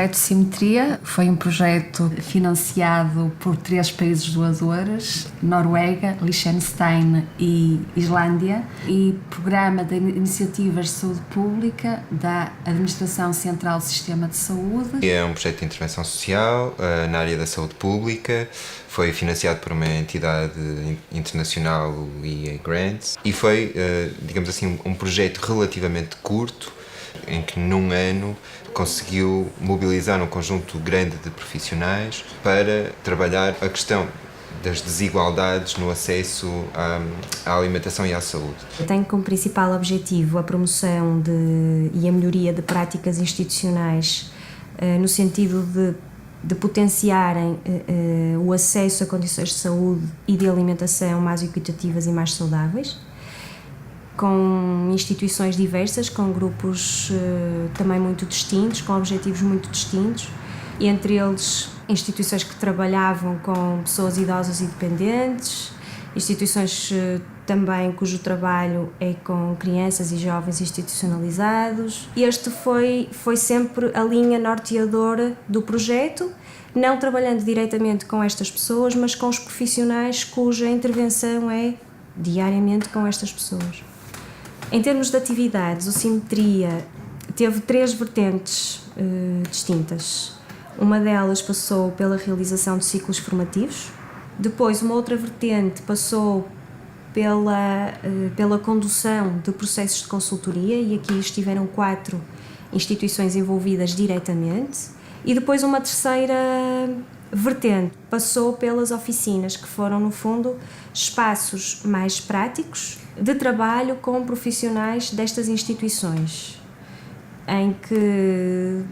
projeto Simetria foi um projeto financiado por 3 países doadores, Noruega, Liechtenstein e Islândia, e programa de iniciativas de saúde pública da Administração Central do Sistema de Saúde. É um projeto de intervenção social na área da saúde pública, foi financiado por uma entidade internacional, o EA Grants, e foi, digamos assim, um projeto relativamente curto, em que num ano conseguiu mobilizar um conjunto grande de profissionais para trabalhar a questão das desigualdades no acesso à alimentação e à saúde. Tem como principal objetivo a promoção e a melhoria de práticas institucionais no sentido de potenciarem o acesso a condições de saúde e de alimentação mais equitativas e mais saudáveis, com instituições diversas, com grupos também muito distintos, com objetivos muito distintos, e entre eles instituições que trabalhavam com pessoas idosas e dependentes, instituições também cujo trabalho é com crianças e jovens institucionalizados. E este foi sempre a linha norteadora do projeto, não trabalhando diretamente com estas pessoas, mas com os profissionais cuja intervenção é diariamente com estas pessoas. Em termos de atividades, o Simetria teve 3 vertentes distintas. Uma delas passou pela realização de ciclos formativos. Depois, uma outra vertente passou pela condução de processos de consultoria, e aqui estiveram 4 instituições envolvidas diretamente. E depois uma terceira vertente passou pelas oficinas, que foram, no fundo, espaços mais práticos de trabalho com profissionais destas instituições, em que,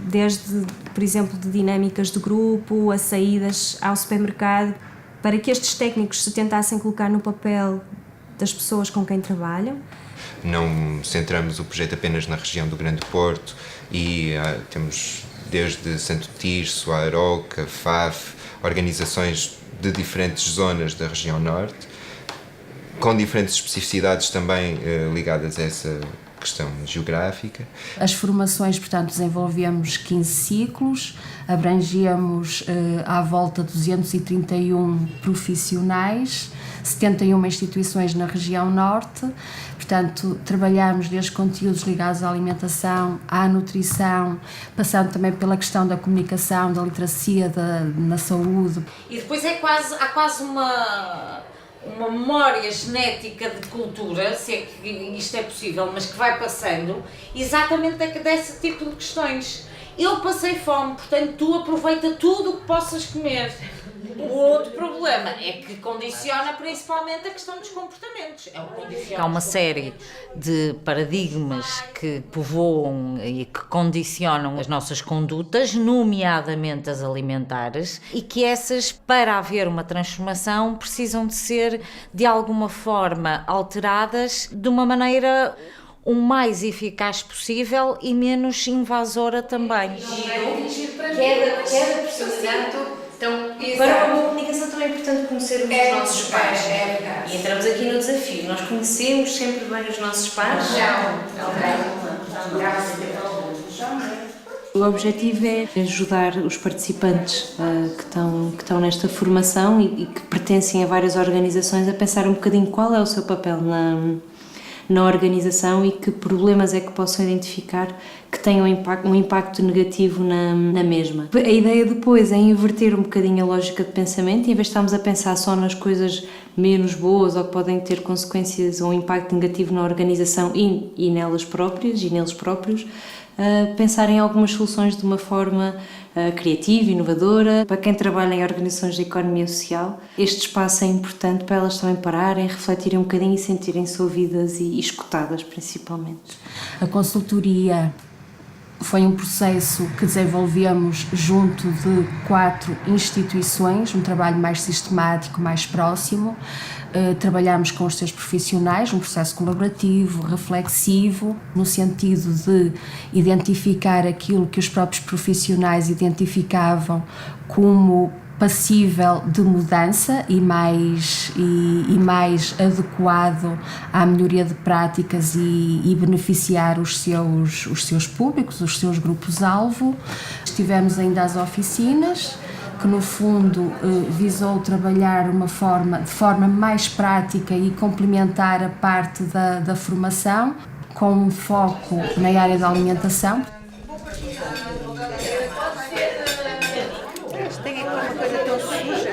desde, por exemplo, de dinâmicas de grupo, a saídas ao supermercado, para que estes técnicos se tentassem colocar no papel das pessoas com quem trabalham. Não centramos o projeto apenas na região do Grande Porto e temos desde Santo Tirso, Aroca, Faf, organizações de diferentes zonas da região norte, com diferentes especificidades também ligadas a essa questão geográfica. As formações, portanto, desenvolvemos 15 ciclos, abrangíamos à volta de 231 profissionais, 71 instituições na região norte. Portanto, trabalhamos desde conteúdos ligados à alimentação, à nutrição, passando também pela questão da comunicação, da literacia, na saúde. E depois há quase uma memória genética de cultura, se é que isto é possível, mas que vai passando, exatamente desse tipo de questões. Eu passei fome, portanto tu aproveita tudo o que possas comer. O outro problema é que condiciona principalmente a questão dos comportamentos. Há uma série de paradigmas que povoam e que condicionam as nossas condutas, nomeadamente as alimentares, e que essas, para haver uma transformação, precisam de ser de alguma forma alteradas de uma maneira o mais eficaz possível e menos invasora também. Cada personalidade. Então, para uma comunicação também é importante conhecer os nossos pares. E entramos aqui no desafio. Nós conhecemos sempre bem os nossos pares? O objetivo é ajudar os participantes que estão nesta formação e que pertencem a várias organizações a pensar um bocadinho qual é o seu papel na organização e que problemas é que possam identificar que tenham um impacto negativo na mesma. A ideia depois é inverter um bocadinho a lógica de pensamento, e em vez de estarmos a pensar só nas coisas menos boas ou que podem ter consequências ou um impacto negativo na organização e nelas próprias e neles próprios, pensar em algumas soluções de uma forma criativa, inovadora. Para quem trabalha em organizações de economia social, este espaço é importante para elas também pararem, refletirem um bocadinho e sentirem-se ouvidas e escutadas, principalmente. A consultoria foi um processo que desenvolvemos junto de 4 instituições, um trabalho mais sistemático, mais próximo. Trabalhamos com os seus profissionais, um processo colaborativo, reflexivo, no sentido de identificar aquilo que os próprios profissionais identificavam como passível de mudança e mais adequado à melhoria de práticas e beneficiar os seus públicos, os seus grupos-alvo. Tivemos ainda as oficinas, que no fundo visou trabalhar de forma mais prática e complementar a parte da formação, com um foco na área da alimentação. Tem aqui uma coisa tão suja.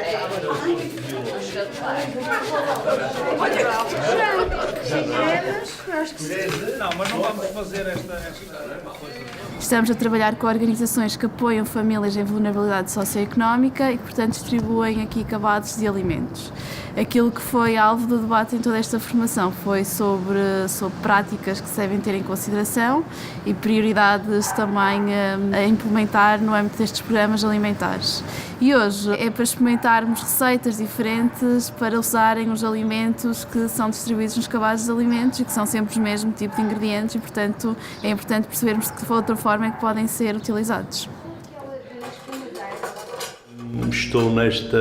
Não, mas não vamos fazer esta... Estamos a trabalhar com organizações que apoiam famílias em vulnerabilidade socioeconómica e que, portanto, distribuem aqui cabazes de alimentos. Aquilo que foi alvo do debate em toda esta formação foi sobre práticas que se devem ter em consideração e prioridades também a implementar no âmbito destes programas alimentares. E hoje é para experimentarmos receitas diferentes para usarem os alimentos que são distribuídos nos cabazes de alimentos e que são sempre o mesmo tipo de ingredientes e, portanto, é importante percebermos de que outra forma é que podem ser utilizados. Estou neste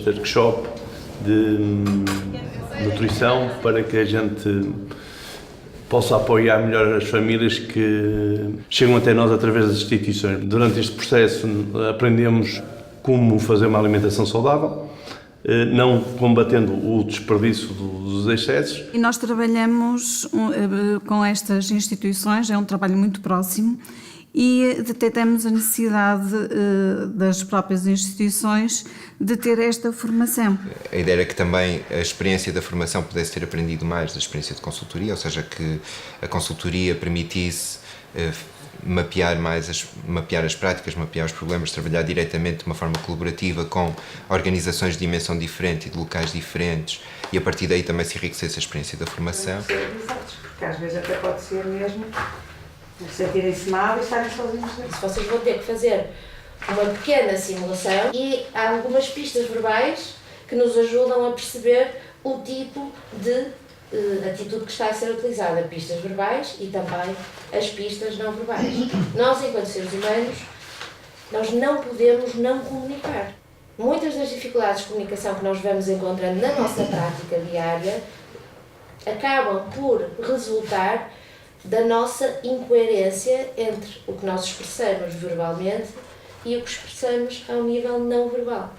workshop de nutrição para que a gente possa apoiar melhor as famílias que chegam até nós através das instituições. Durante este processo aprendemos como fazer uma alimentação saudável, não combatendo o desperdício dos excessos. E nós trabalhamos com estas instituições, é um trabalho muito próximo, e detectamos a necessidade das próprias instituições de ter esta formação. A ideia era que também a experiência da formação pudesse ter aprendido mais da experiência de consultoria, ou seja, que a consultoria permitisse mapear as práticas, mapear os problemas, trabalhar diretamente de uma forma colaborativa com organizações de dimensão diferente e de locais diferentes, e a partir daí também se enriquecesse a experiência da formação. Porque às vezes até pode ser mesmo sentirem-se mal e estarem sozinhos. Vocês vão ter que fazer uma pequena simulação e há algumas pistas verbais que nos ajudam a perceber o tipo de atitude que está a ser utilizada, pistas verbais e também as pistas não verbais. Nós, enquanto seres humanos, nós não podemos não comunicar. Muitas das dificuldades de comunicação que nós vamos encontrando na nossa prática diária acabam por resultar da nossa incoerência entre o que nós expressamos verbalmente e o que expressamos ao nível não verbal.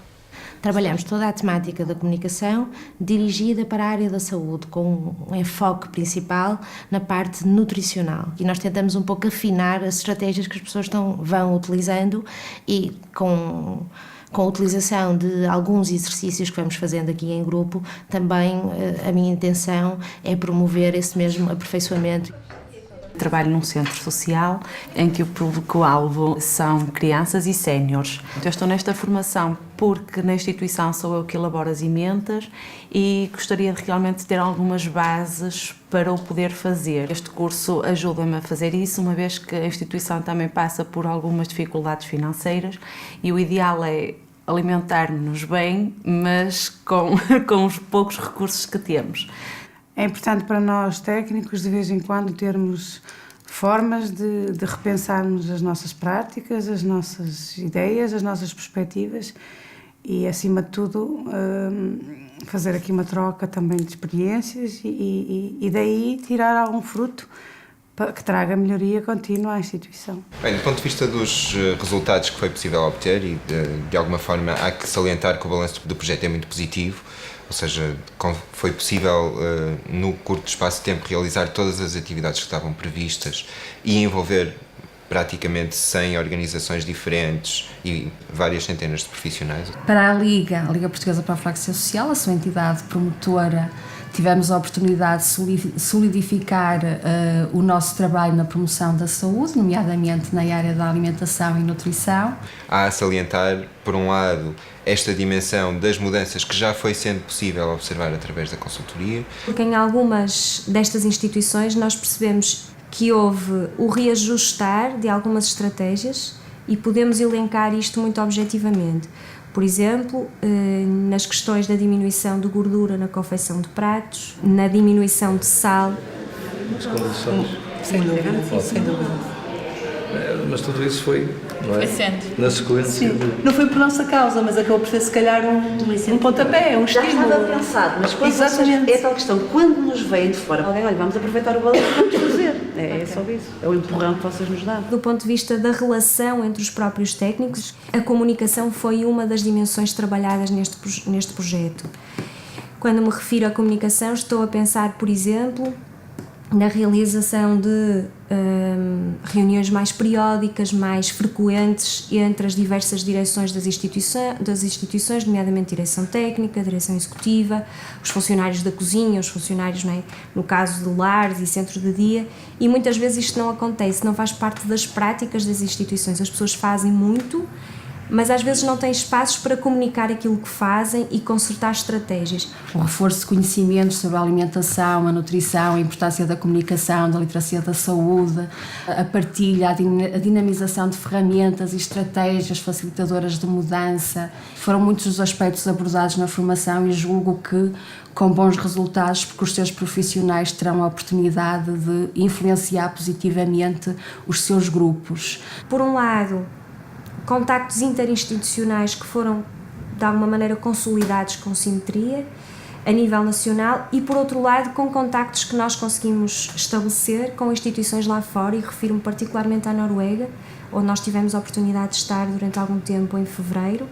Trabalhamos toda a temática da comunicação dirigida para a área da saúde, com um enfoque principal na parte nutricional. E nós tentamos um pouco afinar as estratégias que as pessoas vão utilizando e com a utilização de alguns exercícios que vamos fazendo aqui em grupo, também a minha intenção é promover esse mesmo aperfeiçoamento. Trabalho num centro social em que o público-alvo são crianças e séniores. Eu estou nesta formação porque na instituição sou eu que elaboro as emendas e gostaria de realmente ter algumas bases para o poder fazer. Este curso ajuda-me a fazer isso, uma vez que a instituição também passa por algumas dificuldades financeiras e o ideal é alimentar-nos bem, mas com os poucos recursos que temos. É importante para nós técnicos de vez em quando termos formas de repensarmos as nossas práticas, as nossas ideias, as nossas perspectivas e, acima de tudo, fazer aqui uma troca também de experiências e daí tirar algum fruto que traga melhoria contínua à instituição. Bem, do ponto de vista dos resultados que foi possível obter e de alguma forma há que salientar que o balanço do projeto é muito positivo, ou seja, foi possível no curto espaço de tempo realizar todas as atividades que estavam previstas e envolver praticamente 100 organizações diferentes e várias centenas de profissionais. Para a Liga Portuguesa para a Profilaxia Social, a sua entidade promotora, tivemos a oportunidade de solidificar o nosso trabalho na promoção da saúde, nomeadamente na área da alimentação e nutrição. Há a salientar, por um lado, esta dimensão das mudanças que já foi sendo possível observar através da consultoria. Porque em algumas destas instituições nós percebemos que houve o reajustar de algumas estratégias e podemos elencar isto muito objetivamente. Por exemplo, nas questões da diminuição de gordura na confecção de pratos, na diminuição de sal. As condições. Sem dúvida. Mas tudo isso foi não é? Foi centro. Na sequência. Sim, não foi por nossa causa, mas acabou por ser se calhar um pontapé, um Já estímulo. estava pensado, mas quando Exatamente. é tal questão, quando nos vêm de fora, alguém, olha, vamos aproveitar o valor e vamos fazer. É só isso. É o empurrão que vocês nos dão. Do ponto de vista da relação entre os próprios técnicos, a comunicação foi uma das dimensões trabalhadas neste projeto. Quando me refiro à comunicação, estou a pensar, por exemplo, na realização de reuniões mais periódicas, mais frequentes entre as diversas direções das instituições, nomeadamente direção técnica, direção executiva, os funcionários da cozinha, os funcionários, não é, no caso de lares e centro de dia, e muitas vezes isto não acontece, não faz parte das práticas das instituições. As pessoas fazem muito, mas às vezes não têm espaços para comunicar aquilo que fazem e concertar estratégias. O reforço de conhecimentos sobre a alimentação, a nutrição, a importância da comunicação, da literacia da saúde, a partilha, a dinamização de ferramentas e estratégias facilitadoras de mudança. Foram muitos os aspectos abordados na formação e julgo que com bons resultados, porque os seus profissionais terão a oportunidade de influenciar positivamente os seus grupos. Por um lado, contactos interinstitucionais que foram, de alguma maneira, consolidados com simetria a nível nacional e, por outro lado, com contactos que nós conseguimos estabelecer com instituições lá fora, e refiro-me particularmente à Noruega, onde nós tivemos a oportunidade de estar durante algum tempo em fevereiro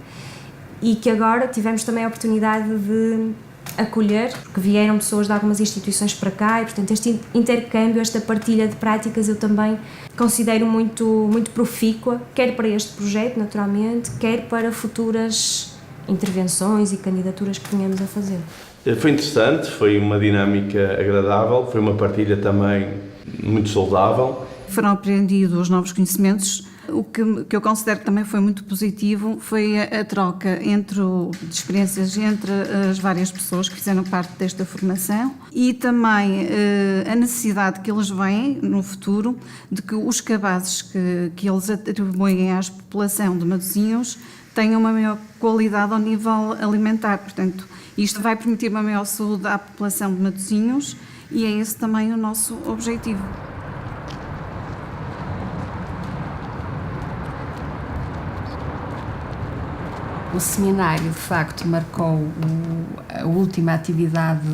e que agora tivemos também a oportunidade de acolher, porque vieram pessoas de algumas instituições para cá e, portanto, este intercâmbio, esta partilha de práticas eu também considero muito profícua, quer para este projeto, naturalmente, quer para futuras intervenções e candidaturas que tenhamos a fazer. Foi interessante, foi uma dinâmica agradável, foi uma partilha também muito saudável. Foram aprendidos novos conhecimentos. O que eu considero que também foi muito positivo foi a troca de experiências entre as várias pessoas que fizeram parte desta formação e também a necessidade que eles veem no futuro de que os cabazes que eles atribuem à população de Matosinhos tenham uma maior qualidade ao nível alimentar. Portanto, isto vai permitir uma maior saúde à população de Matosinhos e é esse também o nosso objetivo. O seminário, de facto, marcou a última atividade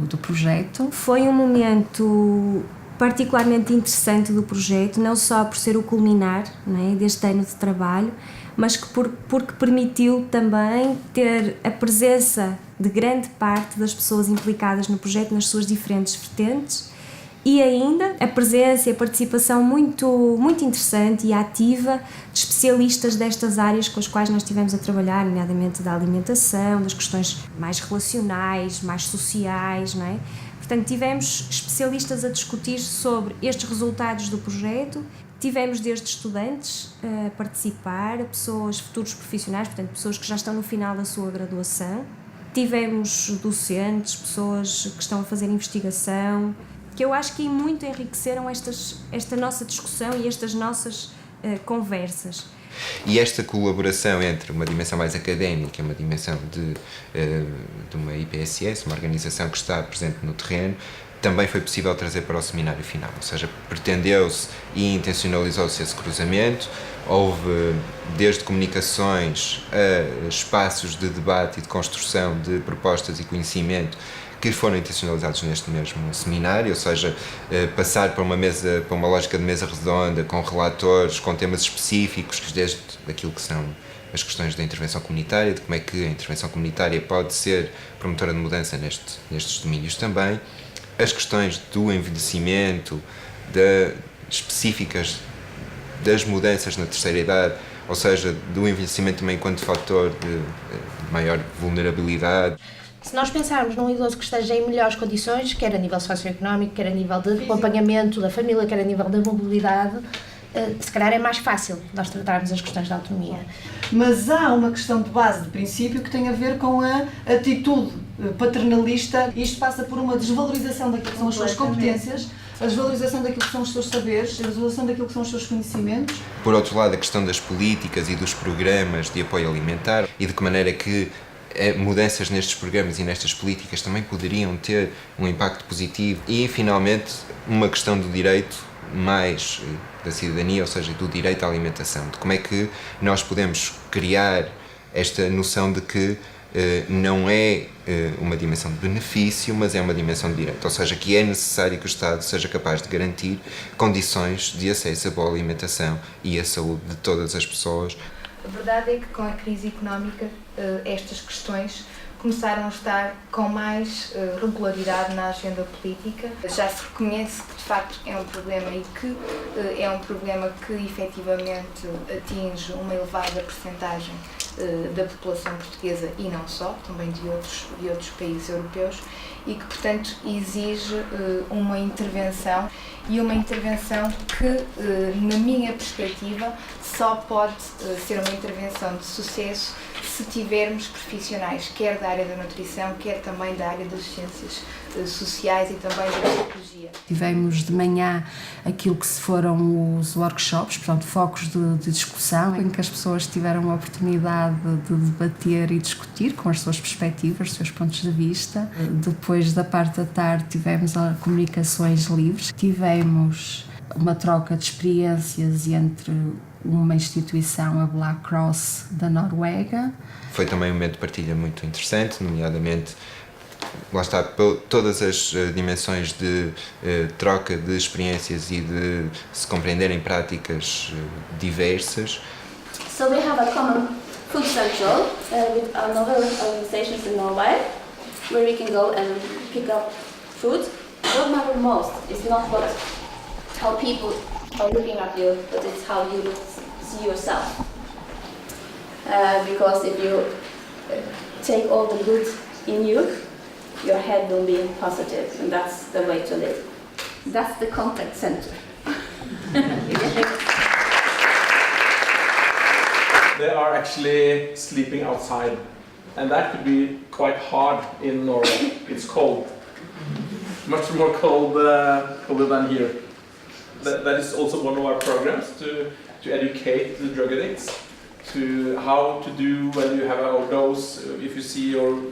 do projeto. Foi um momento particularmente interessante do projeto, não só por ser o culminar, não é, deste ano de trabalho, mas porque permitiu também ter a presença de grande parte das pessoas implicadas no projeto nas suas diferentes vertentes e ainda a presença e a participação muito interessante e ativa de especialistas destas áreas com as quais nós estivemos a trabalhar, nomeadamente da alimentação, das questões mais relacionais, mais sociais, não é? Portanto, tivemos especialistas a discutir sobre estes resultados do projeto, tivemos desde estudantes a participar, pessoas, futuros profissionais, portanto, pessoas que já estão no final da sua graduação, tivemos docentes, pessoas que estão a fazer investigação, que eu acho que muito enriqueceram esta nossa discussão e estas nossas conversas. E esta colaboração entre uma dimensão mais académica e uma dimensão de uma IPSS, uma organização que está presente no terreno, também foi possível trazer para o seminário final, ou seja, pretendeu-se e intencionalizou-se esse cruzamento. Houve desde comunicações a espaços de debate e de construção de propostas e conhecimento que foram intencionalizados neste mesmo seminário, ou seja, passar para uma lógica de mesa redonda, com relatores, com temas específicos, desde aquilo que são as questões da intervenção comunitária, de como é que a intervenção comunitária pode ser promotora de mudança nestes domínios também, as questões do envelhecimento, específicas das mudanças na terceira idade, ou seja, do envelhecimento também enquanto fator de maior vulnerabilidade. Se nós pensarmos num idoso que esteja em melhores condições, quer a nível socioeconómico, quer a nível de acompanhamento da família, quer a nível da mobilidade, se calhar é mais fácil nós tratarmos as questões da autonomia. Mas há uma questão de base, de princípio, que tem a ver com a atitude paternalista. Isto passa por uma desvalorização daquilo que são as suas competências, a desvalorização daquilo que são os seus saberes, a desvalorização daquilo que são os seus conhecimentos. Por outro lado, a questão das políticas e dos programas de apoio alimentar e de que maneira que mudanças nestes programas e nestas políticas também poderiam ter um impacto positivo. E, finalmente, uma questão do direito mais da cidadania, ou seja, do direito à alimentação, de como é que nós podemos criar esta noção de que não é uma dimensão de benefício, mas é uma dimensão de direito, ou seja, que é necessário que o Estado seja capaz de garantir condições de acesso à boa alimentação e à saúde de todas as pessoas. A verdade é que com a crise económica estas questões começaram a estar com mais regularidade na agenda política. Já se reconhece que de facto é um problema e que é um problema que efetivamente atinge uma elevada percentagem da população portuguesa e não só, também de outros países europeus, e que portanto exige uma intervenção, e uma intervenção que, na minha perspectiva, só pode ser uma intervenção de sucesso se tivermos profissionais, quer da área da nutrição, quer também da área das ciências sociais e também da psicologia. Tivemos de manhã aquilo que foram os workshops, portanto, focos de discussão, em que as pessoas tiveram a oportunidade de debater e discutir com as suas perspectivas, os seus pontos de vista. Depois da parte da tarde tivemos comunicações livres, tivemos uma troca de experiências entre uma instituição, a Black Cross da Noruega. Foi também um momento de partilha muito interessante, nomeadamente, lá está, todas as dimensões de troca de experiências e de se compreenderem práticas diversas. So we have a common food central with another organizations in Norway where we can go and pick up food. What matters most is not how people are looking at you, but it's how you see yourself. Because if you take all the good in you, your head will be positive, and that's the way to live. That's the contact center. They are actually sleeping outside, and that could be quite hard in Norway. It's cold, much more colder than here. That is also one of our programs, to educate the drug addicts to how to do when you have an overdose. If you see your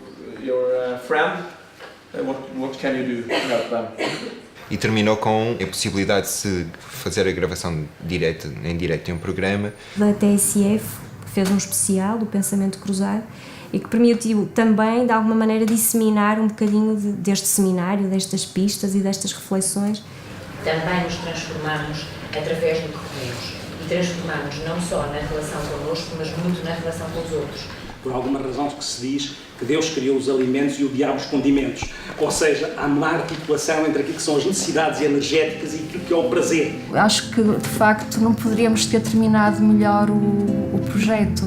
friend, what can you do to help them? E terminou com a possibilidade de se fazer a gravação em direto de um programa. Da TSF, que fez um especial do Pensamento Cruzado e que permitiu também, de alguma maneira, disseminar um bocadinho deste seminário, destas pistas e destas reflexões. Também nos transformamos através do que comemos e transformamos não só na relação connosco, mas muito na relação com os outros. Por alguma razão que se diz que Deus criou os alimentos e o diabo os condimentos, ou seja, há uma articulação entre aquilo que são as necessidades energéticas e aquilo que é o prazer. Acho que de facto não poderíamos ter terminado melhor o projeto.